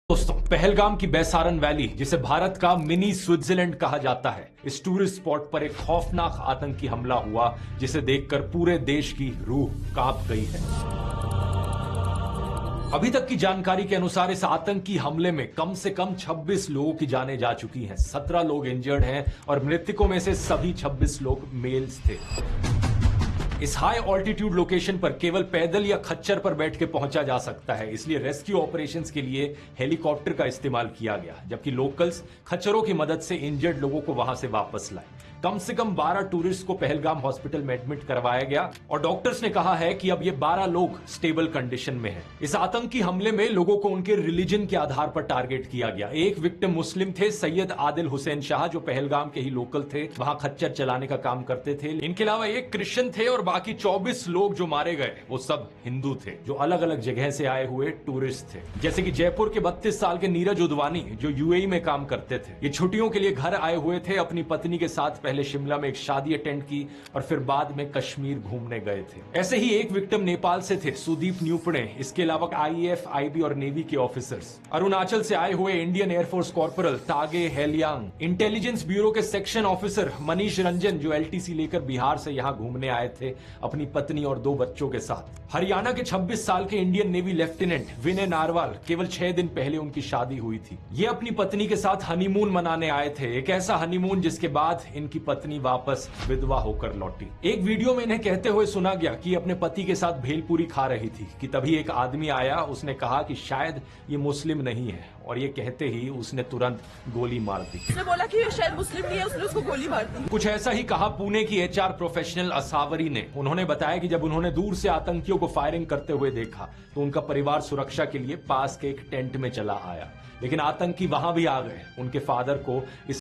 दोस्तों, पहलगाम की बैसारन वैली, जिसे भारत का मिनी स्विट्जरलैंड कहा जाता है, इस टूरिस्ट स्पॉट पर एक खौफनाक आतंकी हमला हुआ जिसे देखकर पूरे देश की रूह कांप गई है। अभी तक की जानकारी के अनुसार इस आतंकी हमले में कम से कम 26 लोगों की जानें जा चुकी हैं, 17 लोग इंजर्ड हैं और मृतकों में से सभी 26 लोग मेल्स थे। इस हाई ऑल्टीट्यूड लोकेशन पर केवल पैदल या खच्चर पर बैठ के पहुंचा जा सकता है, इसलिए रेस्क्यू ऑपरेशंस के लिए हेलीकॉप्टर का इस्तेमाल किया गया, जबकि लोकल्स खच्चरों की मदद से इंजर्ड लोगों को वहां से वापस लाए। कम से कम 12 टूरिस्ट को पहलगाम हॉस्पिटल में एडमिट करवाया गया और डॉक्टर्स ने कहा है कि अब ये 12 लोग स्टेबल कंडीशन में हैं। इस आतंकी हमले में लोगों को उनके रिलीजन के आधार पर टारगेट किया गया। एक विक्टिम मुस्लिम थे, सैयद आदिल हुसैन शाह, जो पहलगाम के ही लोकल थे, वहां खच्चर चलाने का काम करते थे। इनके अलावा एक क्रिश्चियन थे और बाकी 24 लोग जो मारे गए वो सब हिंदू थे, जो अलग अलग जगह से आए हुए टूरिस्ट थे, जैसे कि जयपुर के 32 साल के नीरज उदवानी, जो यूएई में काम करते थे। ये छुट्टियों के लिए घर आए हुए थे, अपनी पत्नी के साथ पहले शिमला में एक शादी अटेंड की और फिर बाद में कश्मीर घूमने गए थे। ऐसे ही एक विक्टिम नेपाल से थे, सुदीप न्यूपड़े। इसके अलावा आईएएफ, आईबी और नेवी के ऑफिसर्स, अरुणाचल से आए हुए इंडियन एयरफोर्स कॉर्पोरल तागे हेलियांग, इंटेलिजेंस ब्यूरो के सेक्शन ऑफिसर मनीष रंजन, जो एलटीसी लेकर बिहार से यहां घूमने आए थे अपनी पत्नी और 2 बच्चों के साथ। हरियाणा के 26 साल के इंडियन नेवी लेफ्टिनेंट विनय नारवाल, केवल 6 दिन पहले उनकी शादी हुई थी। ये अपनी पत्नी के साथ हनीमून मनाने आए थे, एक ऐसा हनीमून जिसके बाद इनकी पत्नी वापस विधवा होकर लौटी। एक वीडियो में इन्हें कहते हुए सुना गया कि अपने पति के साथ भेलपूरी खा रही थी कि तभी एक आदमी आया, उसने कहा कि शायद ये मुस्लिम नहीं है और ये कहते ही उसने तुरंत गोली मार दी। उसने बोला कि ये शायद मुस्लिम नहीं है, उसने उसको गोली मार दी। कुछ ऐसा ही कहा पुणे की एचआर प्रोफेशनल असावरी ने। उन्होंने बताया कि जब उन्होंने दूर से आतंकियों को फायरिंग करते हुए देखा तो उनका परिवार सुरक्षा के लिए पास के एक टेंट में चला आया, लेकिन आतंकी वहां भी आ गए। उनके फादर को इस